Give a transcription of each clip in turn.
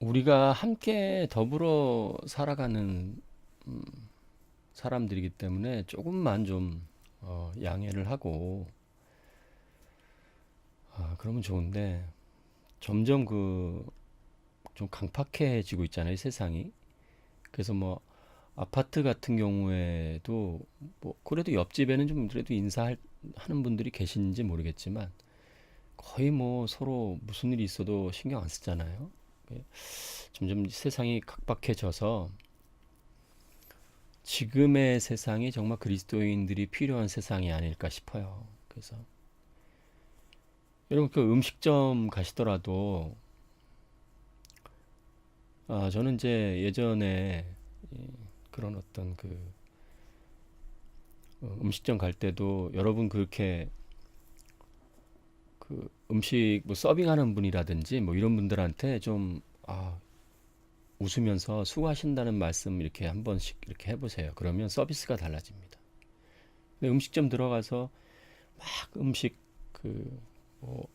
우리가 함께 더불어 살아가는 음, 사람들이기 때문에 조금만 좀 양해를 하고 그러면 좋은데 점점 좀 강팍해지고 있잖아요, 세상이. 그래서 뭐 아파트 같은 경우에도 뭐 그래도 옆집에는 좀 그래도 인사하는 분들이 계신지 모르겠지만 거의 뭐 서로 무슨 일이 있어도 신경 안 쓰잖아요. 예, 점점 세상이 각박해져서 지금의 세상이 정말 그리스도인들이 필요한 세상이 아닐까 싶어요. 그래서 여러분 그 음식점 가시더라도 저는 이제 예전에 그런 어떤 음식점 갈 때도 여러분 그렇게 그 음식 뭐 서빙하는 분이라든지 뭐 이런 분들한테 좀 웃으면서 수고하신다는 말씀 이렇게 한 번씩 이렇게 해보세요. 그러면 서비스가 달라집니다. 근데 음식점 들어가서 막 음식 뭐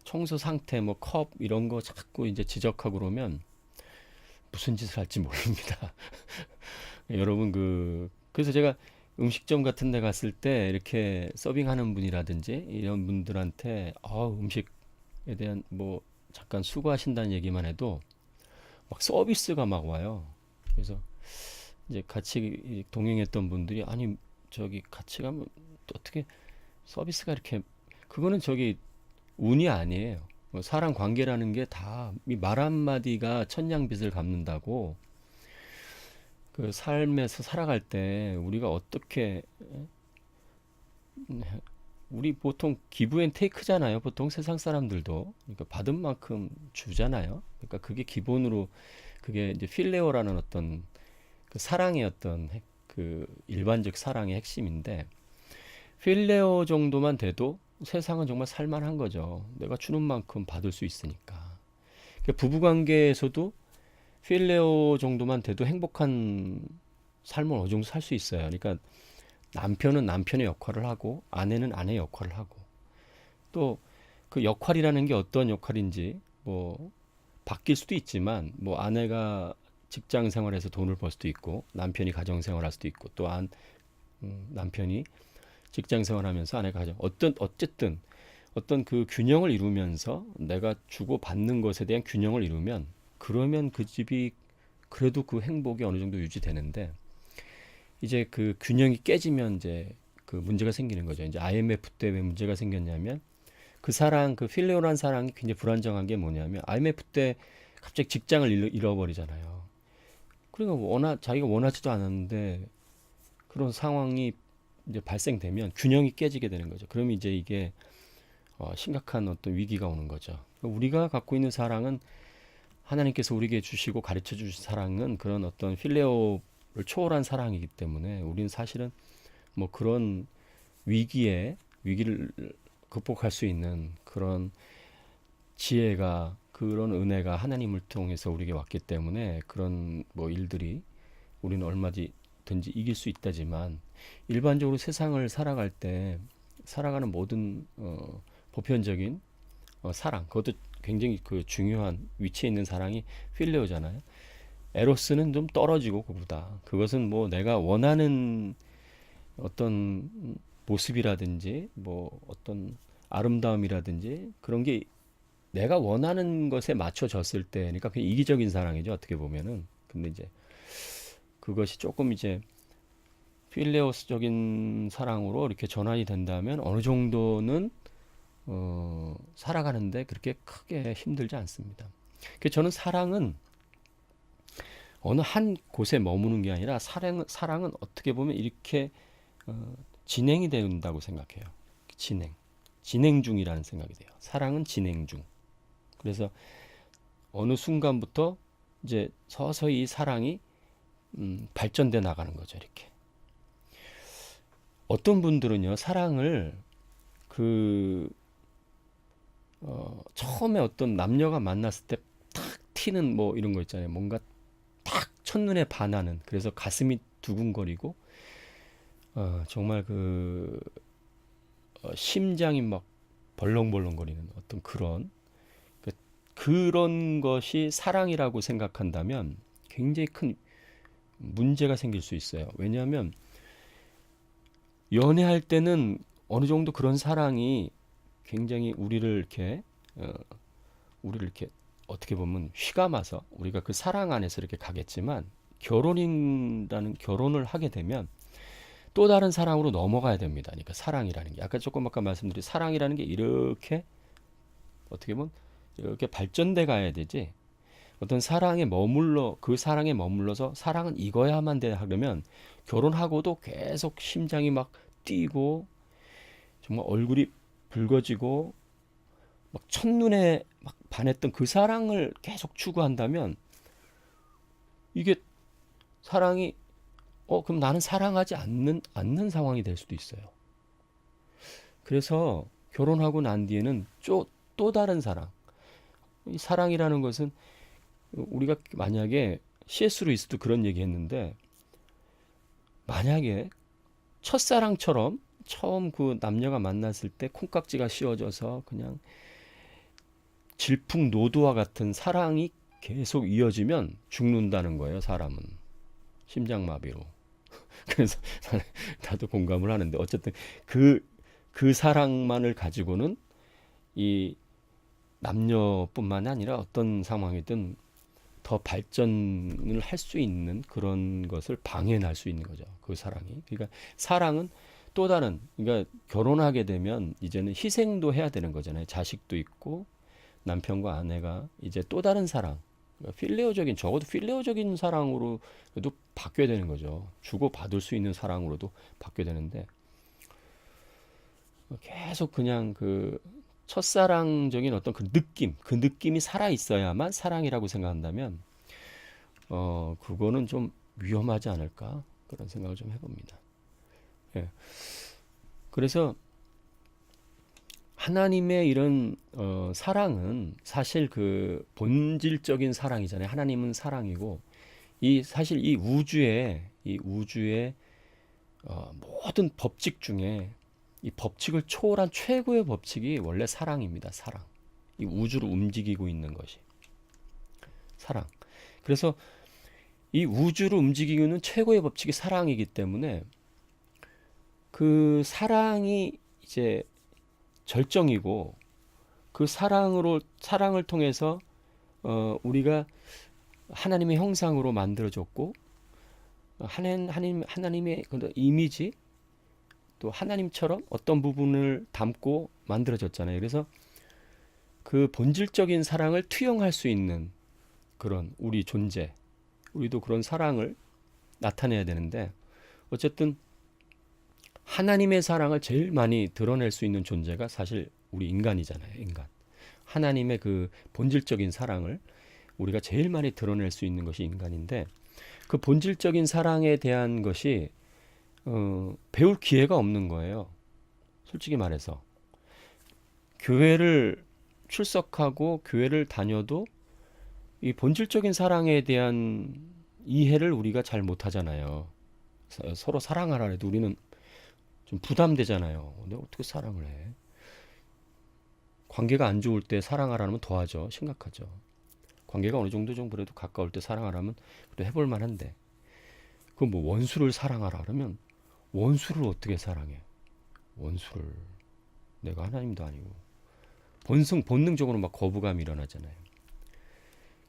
청소 상태 뭐 컵 이런 거 자꾸 이제 지적하고 그러면 무슨 짓을 할지 모릅니다. 여러분 그래서 제가 음식점 같은 데 갔을 때 이렇게 서빙하는 분이라든지 이런 분들한테 음식에 대한 뭐 잠깐 수고하신다는 얘기만 해도 막 서비스가 막 와요. 그래서 이제 같이 동행했던 분들이 아니 저기 같이 가면 또 어떻게 서비스가 이렇게 그거는 저기 운이 아니에요. 뭐 사람 관계라는 게 다 말 한마디가 천냥빚을 갚는다고 그 삶에서 살아갈 때 우리가 어떻게 우리 보통 기브 앤 테이크잖아요. 보통 세상 사람들도 그러니까 받은 만큼 주잖아요. 그러니까 그게 기본으로 그게 이제 필레오라는 어떤 그 사랑의 어떤 그 일반적 사랑의 핵심인데 필레오 정도만 돼도 세상은 정말 살만한 거죠. 내가 주는 만큼 받을 수 있으니까. 그러니까 부부관계에서도 필레오 정도만 돼도 행복한 삶을 어느 정도 살 수 있어요. 그러니까 남편은 남편의 역할을 하고 아내는 아내의 역할을 하고 또 그 역할이라는 게 어떤 역할인지 뭐 바뀔 수도 있지만 뭐 아내가 직장 생활에서 돈을 벌 수도 있고 남편이 가정 생활할 수도 있고 또 남편이 직장 생활하면서 아내가 가정 어쨌든 어떤 그 균형을 이루면서 내가 주고 받는 것에 대한 균형을 이루면 그러면 그 집이 그래도 그 행복이 어느 정도 유지되는데 이제 그 균형이 깨지면 이제 그 문제가 생기는 거죠. 이제 IMF 때 왜 문제가 생겼냐면 그 사랑, 그 필레오란 사랑이 굉장히 불안정한 게 뭐냐면 IMF 때 갑자기 직장을 잃어버리잖아요. 그러니까 자기가 원하지도 않았는데 그런 상황이 이제 발생되면 균형이 깨지게 되는 거죠. 그러면 이제 이게 심각한 어떤 위기가 오는 거죠. 우리가 갖고 있는 사랑은 하나님께서 우리에게 주시고 가르쳐 주신 사랑은 그런 어떤 필레오를 초월한 사랑이기 때문에 우리는 사실은 뭐 그런 위기를 극복할 수 있는 그런 지혜가 그런 은혜가 하나님을 통해서 우리에게 왔기 때문에 그런 뭐 일들이 우리는 얼마든지 이길 수 있다지만 일반적으로 세상을 살아갈 때 살아가는 모든 보편적인 사랑 그것도 굉장히 그 중요한 위치에 있는 사랑이 필레오잖아요. 에로스는 좀 떨어지고 그보다 그것은 뭐 내가 원하는 어떤 모습이라든지 뭐 어떤 아름다움이라든지 그런 게 내가 원하는 것에 맞춰졌을 때 그러니까 그냥 이기적인 사랑이죠 어떻게 보면은. 근데 이제 그것이 조금 이제 필레오스적인 사랑으로 이렇게 전환이 된다면 어느 정도는 살아가는데 그렇게 크게 힘들지 않습니다. 그 저는 사랑은 어느 한 곳에 머무는 게 아니라 사랑은 어떻게 보면 이렇게 진행이 된다고 생각해요. 진행 중이라는 생각이 돼요. 사랑은 진행 중. 그래서 어느 순간부터 이제 서서히 이 사랑이 발전돼 나가는 거죠. 이렇게 어떤 분들은요 사랑을 그 처음에 어떤 남녀가 만났을 때 탁 튀는 뭐 이런 거 있잖아요. 뭔가 딱 첫눈에 반하는 그래서 가슴이 두근거리고 정말 심장이 막 벌렁벌렁거리는 어떤 그런 그 그런 것이 사랑이라고 생각한다면 굉장히 큰 문제가 생길 수 있어요. 왜냐하면 연애할 때는 어느 정도 그런 사랑이 굉장히 어, 우리를 이렇게 어떻게 보면 휘감아서 우리가 그 사랑 안에서 이렇게 가겠지만 결혼을 하게 되면 또 다른 사랑으로 넘어가야 됩니다. 그러니까 사랑이라는 게 아까 말씀드린 사랑이라는 게 이렇게 어떻게 보면 이렇게 발전돼 가야 되지. 어떤 사랑에 머물러 그 사랑에 머물러서 사랑은 이거야만 돼 하려면 결혼하고도 계속 심장이 막 뛰고 정말 얼굴이 붉어지고 막 첫눈에 막 반했던 그 사랑을 계속 추구한다면 이게 사랑이 그럼 나는 사랑하지 않는 상황이 될 수도 있어요. 그래서 결혼하고 난 뒤에는 또 다른 사랑. 이 사랑이라는 것은 우리가 만약에 C.S. 루이스도 그런 얘기 했는데 만약에 첫사랑처럼 처음 그 남녀가 만났을 때 콩깍지가 씌워져서 그냥 질풍노도와 같은 사랑이 계속 이어지면 죽는다는 거예요, 사람은. 심장마비로. 그래서 나도 공감을 하는데 어쨌든 그 사랑만을 가지고는 이 남녀뿐만 아니라 어떤 상황이든 더 발전을 할 수 있는 그런 것을 방해할 수 있는 거죠. 그 사랑이. 그러니까 사랑은 또 다른, 그러니까 결혼하게 되면 이제는 희생도 해야 되는 거잖아요. 자식도 있고 남편과 아내가 이제 또 다른 사랑, 그러니까 적어도 필레오적인 사랑으로 도 바뀌어야 되는 거죠. 주고 받을 수 있는 사랑으로도 바뀌어야 되는데 계속 그냥 그 첫사랑적인 어떤 그 느낌이 살아 있어야만 사랑이라고 생각한다면 그거는 좀 위험하지 않을까 그런 생각을 좀 해봅니다. 예. 그래서 하나님의 이런 사랑은 사실 그 본질적인 사랑이잖아요. 하나님은 사랑이고 사실 이 우주의 모든 법칙 중에 이 법칙을 초월한 최고의 법칙이 원래 사랑입니다. 사랑. 이 우주를 움직이고 있는 것이 사랑. 그래서 이 우주를 움직이고 있는 최고의 법칙이 사랑이기 때문에 그 사랑이 이제 절정이고 그 사랑을 통해서 우리가 하나님의 형상으로 만들어졌고 하나님의 그 이미지 또 하나님처럼 어떤 부분을 담고 만들어졌잖아요. 그래서 그 본질적인 사랑을 투영할 수 있는 그런 우리 존재, 우리도 그런 사랑을 나타내야 되는데 어쨌든 하나님의 사랑을 제일 많이 드러낼 수 있는 존재가 사실 우리 인간이잖아요. 인간. 하나님의 그 본질적인 사랑을 우리가 제일 많이 드러낼 수 있는 것이 인간인데 그 본질적인 사랑에 대한 것이 배울 기회가 없는 거예요. 솔직히 말해서. 교회를 출석하고 교회를 다녀도 이 본질적인 사랑에 대한 이해를 우리가 잘 못하잖아요. 서로 사랑하라 해도 우리는 좀 부담되잖아요. 내가 어떻게 사랑을 해? 관계가 안 좋을 때 사랑하라면 더하죠. 심각하죠. 관계가 어느 정도 좀 그래도 가까울 때 사랑하라면 그래도 해볼 만한데 그 뭐 원수를 사랑하라 그러면 원수를 어떻게 사랑해? 원수를 내가 하나님도 아니고 본능적으로 막 거부감이 일어나잖아요.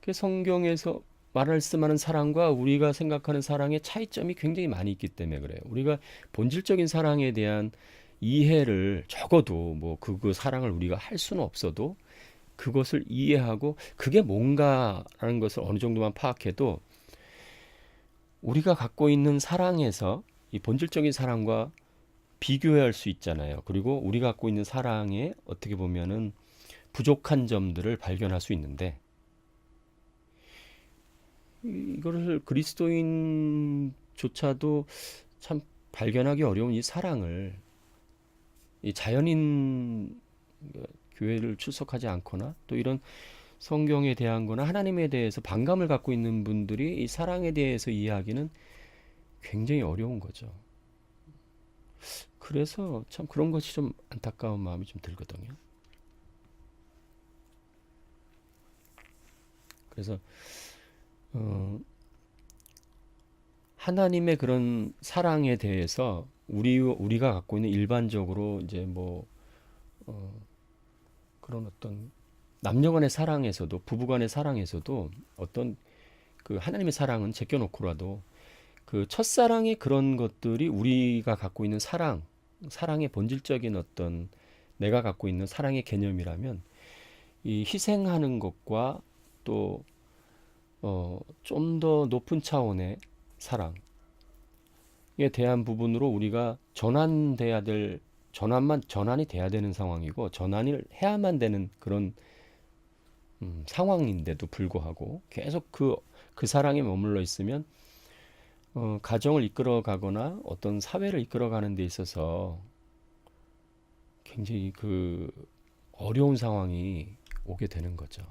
그 성경에서 말씀하는 사랑과 우리가 생각하는 사랑의 차이점이 굉장히 많이 있기 때문에 그래요. 우리가 본질적인 사랑에 대한 이해를 적어도 뭐 그 사랑을 우리가 할 수는 없어도 그것을 이해하고 그게 뭔가라는 것을 어느 정도만 파악해도 우리가 갖고 있는 사랑에서 이 본질적인 사랑과 비교할 수 있잖아요. 그리고 우리가 갖고 있는 사랑에 어떻게 보면은 부족한 점들을 발견할 수 있는데 이거를 그리스도인조차도 참 발견하기 어려운 이 사랑을 이 자연인 교회를 출석하지 않거나 또 이런 성경에 대한 거나 하나님에 대해서 반감을 갖고 있는 분들이 이 사랑에 대해서 이해하기는 굉장히 어려운 거죠. 그래서 참 그런 것이 좀 안타까운 마음이 좀 들거든요. 그래서 하나님의 그런 사랑에 대해서 우리가 갖고 있는 일반적으로 이제 뭐 그런 어떤 남녀간의 사랑에서도 부부간의 사랑에서도 어떤 그 하나님의 사랑은 제껴놓고라도 그 첫사랑의 그런 것들이 우리가 갖고 있는 사랑의 본질적인 어떤 내가 갖고 있는 사랑의 개념이라면 이 희생하는 것과 또 좀 더 높은 차원의 사랑에 대한 부분으로 우리가 전환이 돼야 되는 상황이고 전환을 해야만 되는 그런 상황인데도 불구하고 계속 그 사랑에 머물러 있으면 가정을 이끌어가거나 어떤 사회를 이끌어가는 데 있어서 굉장히 그 어려운 상황이 오게 되는 거죠.